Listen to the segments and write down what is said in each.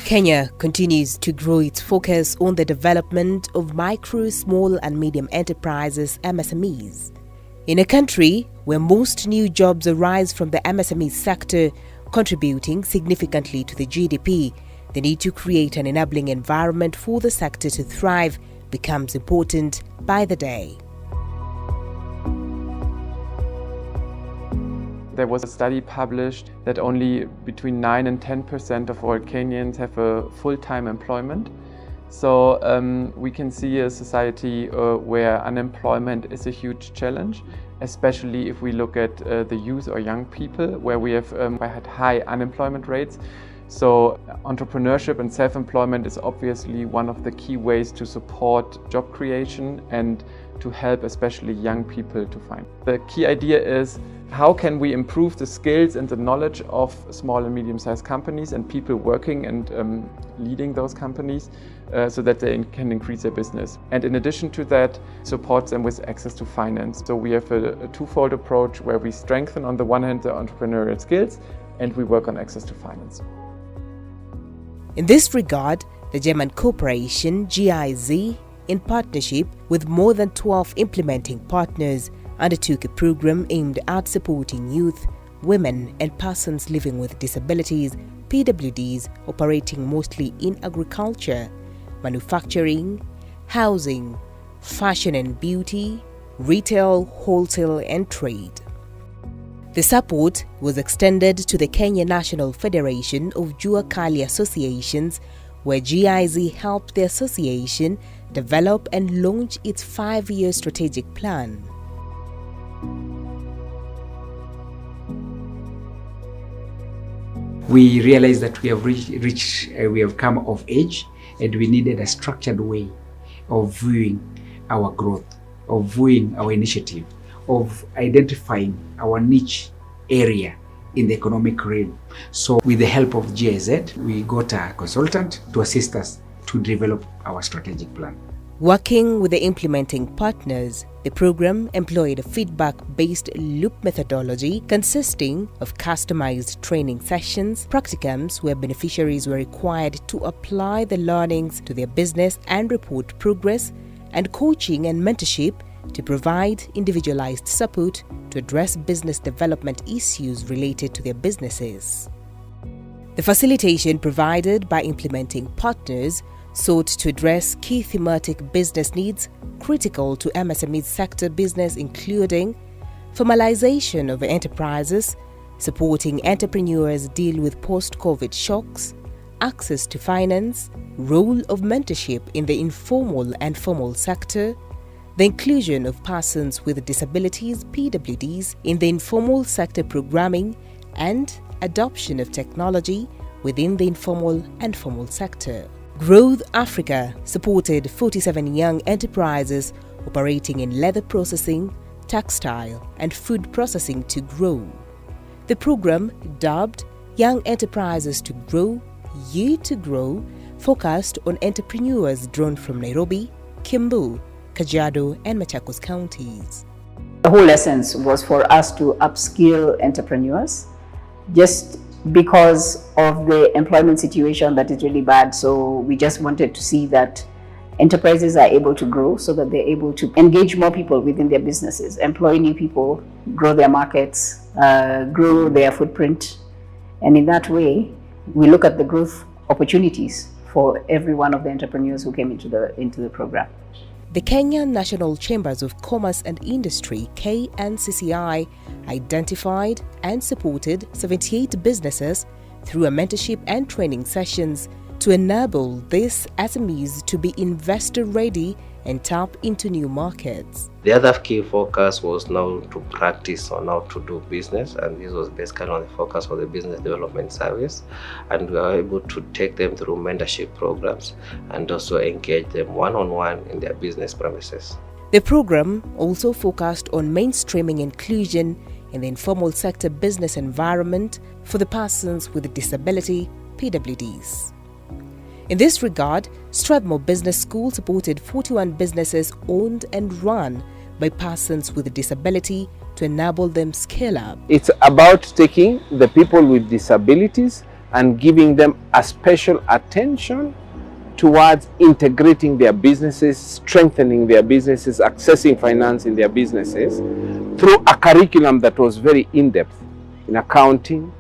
Kenya continues to grow its focus on the development of micro, small and medium enterprises, MSMEs. In a country where most new jobs arise from the MSME sector, contributing significantly to the GDP, the need to create an enabling environment for the sector to thrive becomes important by the day. There was a study published that only between 9 and 10% of all Kenyans have a full-time employment. So we can see a society where unemployment is a huge challenge, especially if we look at the youth or young people, where we have had high unemployment rates. So entrepreneurship and self-employment is obviously one of the key ways to support job creation and to help especially young people to find. The key idea is, how can we improve the skills and the knowledge of small and medium-sized companies and people working and leading those companies so that they can increase their business. And in addition to that, support them with access to finance. So we have a twofold approach where we strengthen on the one hand the entrepreneurial skills and we work on access to finance. In this regard, the German corporation GIZ, in partnership with more than 12 implementing partners, undertook a program aimed at supporting youth, women and persons living with disabilities, PWDs, operating mostly in agriculture, manufacturing, housing, fashion and beauty, retail, wholesale and trade. The support was extended to the Kenya National Federation of Jua Kali Associations, where GIZ helped the association develop and launch its 5-year strategic plan. We realized that we have come of age, and we needed a structured way of viewing our growth, of viewing our initiative, of identifying our niche area in the economic realm. So with the help of GIZ, we got a consultant to assist us to develop our strategic plan. Working with the implementing partners, the program employed a feedback-based loop methodology consisting of customized training sessions, practicums where beneficiaries were required to apply the learnings to their business and report progress, and coaching and mentorship to provide individualized support to address business development issues related to their businesses. The facilitation provided by implementing partners sought to address key thematic business needs critical to MSME sector business, including formalization of enterprises, supporting entrepreneurs deal with post-COVID shocks, access to finance, role of mentorship in the informal and formal sector, the inclusion of persons with disabilities, PWDs, in the informal sector programming, and adoption of technology within the informal and formal sector. Growth Africa supported 47 young enterprises operating in leather processing, textile, and food processing to grow. The program, dubbed Young Enterprises to Grow, Year to Grow, focused on entrepreneurs drawn from Nairobi, Kiambu, Kajiado, and Machakos counties. The whole essence was for us to upskill entrepreneurs, just because of the employment situation that is really bad. So we just wanted to see that enterprises are able to grow so that they're able to engage more people within their businesses, employ new people, grow their markets, grow their footprint. And in that way, we look at the growth opportunities for every one of the entrepreneurs who came into the program. The Kenyan National Chambers of Commerce and Industry, KNCCI, identified and supported 78 businesses through a mentorship and training sessions to enable these SMEs to be investor-ready and tap into new markets. The other key focus was now to practice on how to do business, and this was basically on the focus of the business development service, and we were able to take them through mentorship programs and also engage them one-on-one in their business premises. The program also focused on mainstreaming inclusion in the informal sector business environment for the persons with a disability, PWDs. In this regard, Strathmore Business School supported 41 businesses owned and run by persons with a disability to enable them scale up. It's about taking the people with disabilities and giving them a special attention towards integrating their businesses, strengthening their businesses, accessing finance in their businesses through a curriculum that was very in-depth in accounting,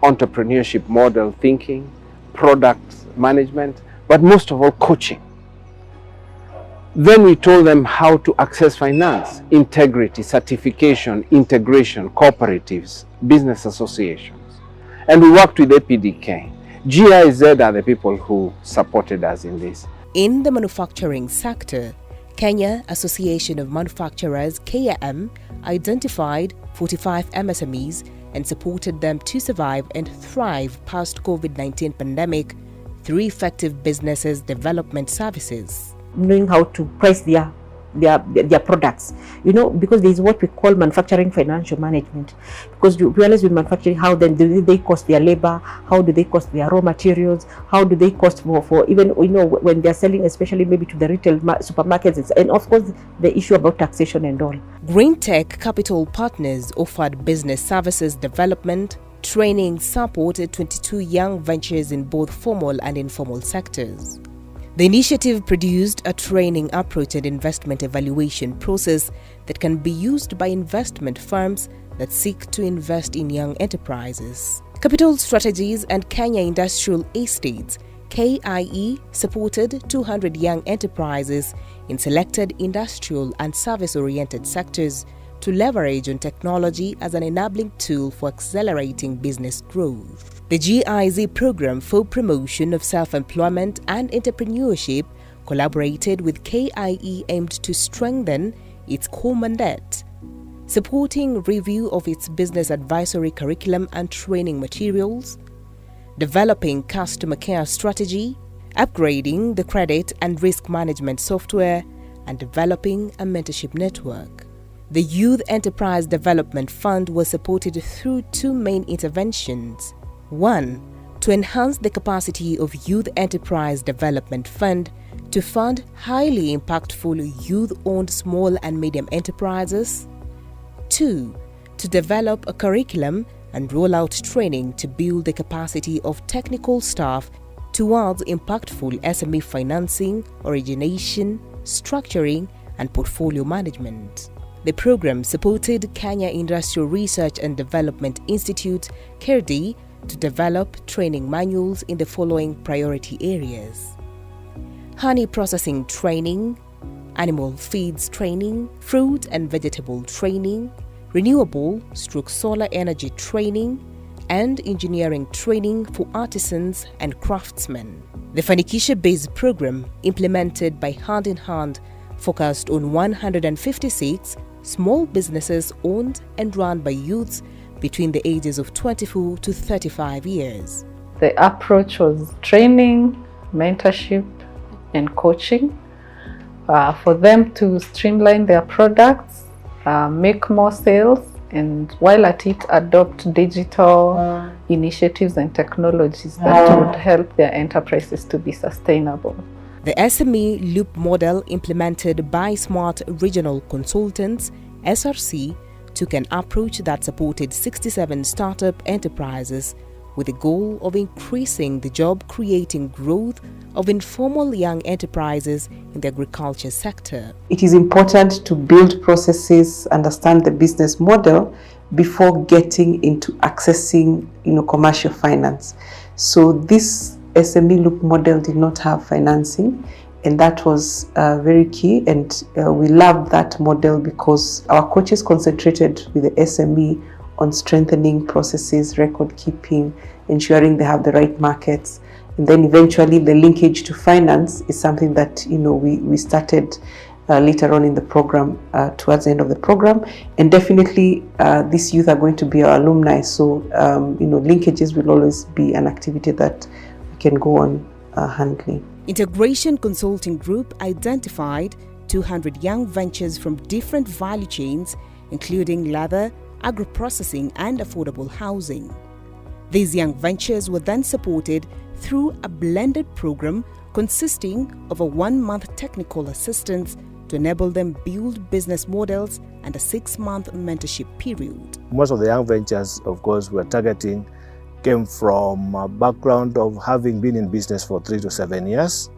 entrepreneurship model thinking, product management, but most of all coaching. Then we told them how to access finance, integrity, certification, integration, cooperatives, business associations. And we worked with APDK. GIZ are the people who supported us in this. In the manufacturing sector, Kenya Association of Manufacturers, KAM, identified 45 MSMEs and supported them to survive and thrive post-COVID-19 pandemic through effective businesses development services. Knowing how to price their products, because there is what we call manufacturing financial management. Because you realize with manufacturing, how then do they cost their labor, how do they cost their raw materials, how do they cost for even when they're selling, especially maybe to the retail supermarkets, and of course the issue about taxation and all. Green Tech Capital Partners offered business services development, training support to 22 young ventures in both formal and informal sectors. The initiative produced a training approach and investment evaluation process that can be used by investment firms that seek to invest in young enterprises. Capital Strategies and Kenya Industrial Estates (KIE) supported 200 young enterprises in selected industrial and service-oriented sectors to leverage on technology as an enabling tool for accelerating business growth. The GIZ program for promotion of self-employment and entrepreneurship collaborated with KIE aimed to strengthen its core mandate, supporting review of its business advisory curriculum and training materials, developing customer care strategy, upgrading the credit and risk management software, and developing a mentorship network. The Youth Enterprise Development Fund was supported through two main interventions. One, to enhance the capacity of Youth Enterprise Development Fund to fund highly impactful youth-owned small and medium enterprises. Two, to develop a curriculum and roll out training to build the capacity of technical staff towards impactful SME financing, origination, structuring, and portfolio management. The program supported Kenya Industrial Research and Development Institute, KIRDI, to develop training manuals in the following priority areas: honey processing training, animal feeds training, fruit and vegetable training, renewable/solar energy training, and engineering training for artisans and craftsmen. The Fanikisha-based program, implemented by Hand in Hand, focused on 156 small businesses owned and run by youths between the ages of 24 to 35 years. The approach was training, mentorship, and coaching for them to streamline their products, make more sales, and while at it, adopt digital initiatives and technologies that would help their enterprises to be sustainable. The SME Loop model, implemented by Smart Regional Consultants, SRC, took an approach that supported 67 startup enterprises with the goal of increasing the job-creating growth of informal young enterprises in the agriculture sector. It is important to build processes, understand the business model before getting into accessing, commercial finance. So this SME Loop model did not have financing, and that was very key, and we loved that model because our coaches concentrated with the SME on strengthening processes, record keeping, ensuring they have the right markets, and then eventually the linkage to finance is something that we started later on in the program, towards the end of the program, and definitely these youth are going to be our alumni, so linkages will always be an activity that we can go on handling. Integration Consulting Group identified 200 young ventures from different value chains, including leather, agro-processing, and affordable housing. These young ventures were then supported through a blended program consisting of a 1-month technical assistance to enable them build business models and a 6-month mentorship period. Most of the young ventures, of course, were targeting came from a background of having been in business for 3 to 7 years.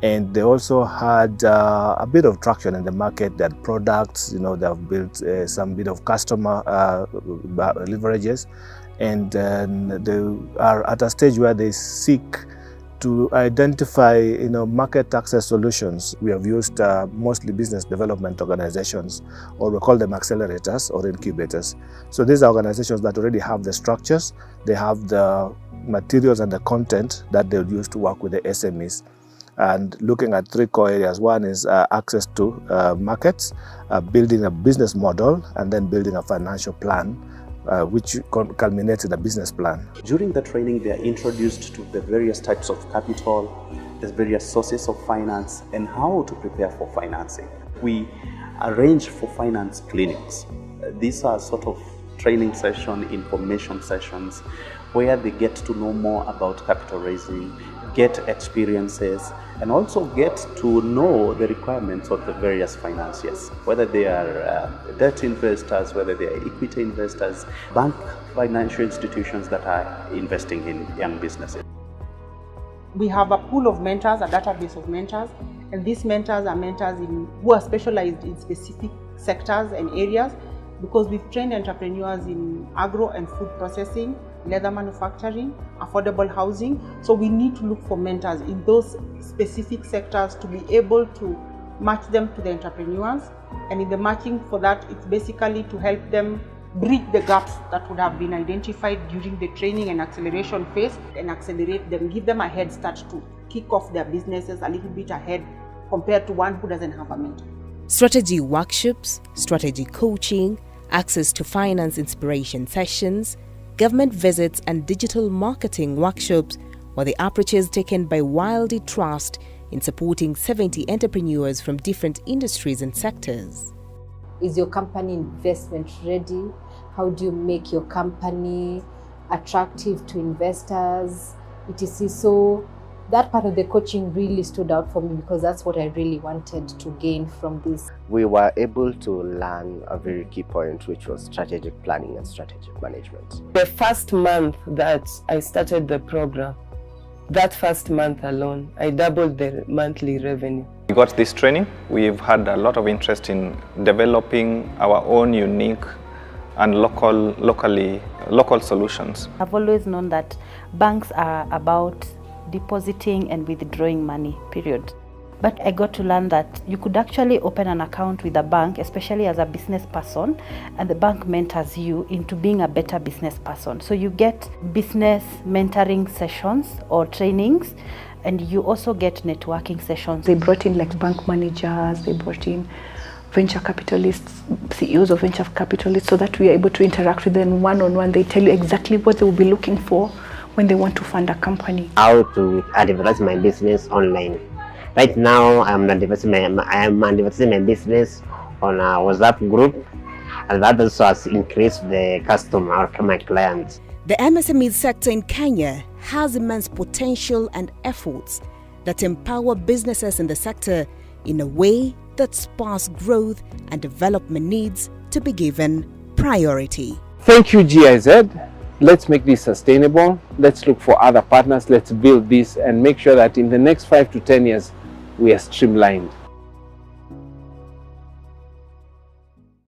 And they also had a bit of traction in the market. They had products, they have built some bit of customer leverages. And they are at a stage where they seek to identify market access solutions. We have used mostly business development organizations, or we call them accelerators or incubators. So these are organizations that already have the structures, they have the materials and the content that they'll use to work with the SMEs. And looking at 3 core areas. One is access to markets, building a business model, and then building a financial plan, which culminates in a business plan. During the training, they are introduced to the various types of capital, the various sources of finance, and how to prepare for financing. We arrange for finance clinics. These are sort of training session, information sessions, where they get to know more about capital raising, get experiences, and also get to know the requirements of the various financiers, whether they are debt investors, whether they are equity investors, bank financial institutions that are investing in young businesses. We have a pool of mentors, a database of mentors, and these mentors are mentors who are specialized in specific sectors and areas, because we've trained entrepreneurs in agro and food processing, leather manufacturing, affordable housing. So we need to look for mentors in those specific sectors to be able to match them to the entrepreneurs. And in the matching for that, it's basically to help them bridge the gaps that would have been identified during the training and acceleration phase, and accelerate them, give them a head start to kick off their businesses a little bit ahead compared to one who doesn't have a mentor. Strategy workshops, strategy coaching, access to finance inspiration sessions, government visits and digital marketing workshops were the approaches taken by Wildy Trust in supporting 70 entrepreneurs from different industries and sectors. Is your company investment ready? How do you make your company attractive to investors, etc.? So that part of the coaching really stood out for me, because that's what I really wanted to gain from this. We were able to learn a very key point, which was strategic planning and strategic management. The first month that I started the program, that first month alone, I doubled the monthly revenue. We got this training. We've had a lot of interest in developing our own unique and local solutions. I've always known that banks are about depositing and withdrawing money, period. But I got to learn that you could actually open an account with a bank, especially as a business person, and the bank mentors you into being a better business person. So you get business mentoring sessions or trainings, and you also get networking sessions. They brought in like bank managers, they brought in venture capitalists, CEOs of venture capitalists, so that we are able to interact with them one-on-one. They tell you exactly what they will be looking for when they want to fund a company. How to advertise my business online. Right now, I'm advertising my business on a WhatsApp group, and that also has increased the customer or my clients. The MSMEs sector in Kenya has immense potential and efforts that empower businesses in the sector in a way that spurs growth and development needs to be given priority. Thank you, GIZ. Let's make this sustainable. Let's look for other partners. Let's build this and make sure that in the next 5 to 10 years, we are streamlined.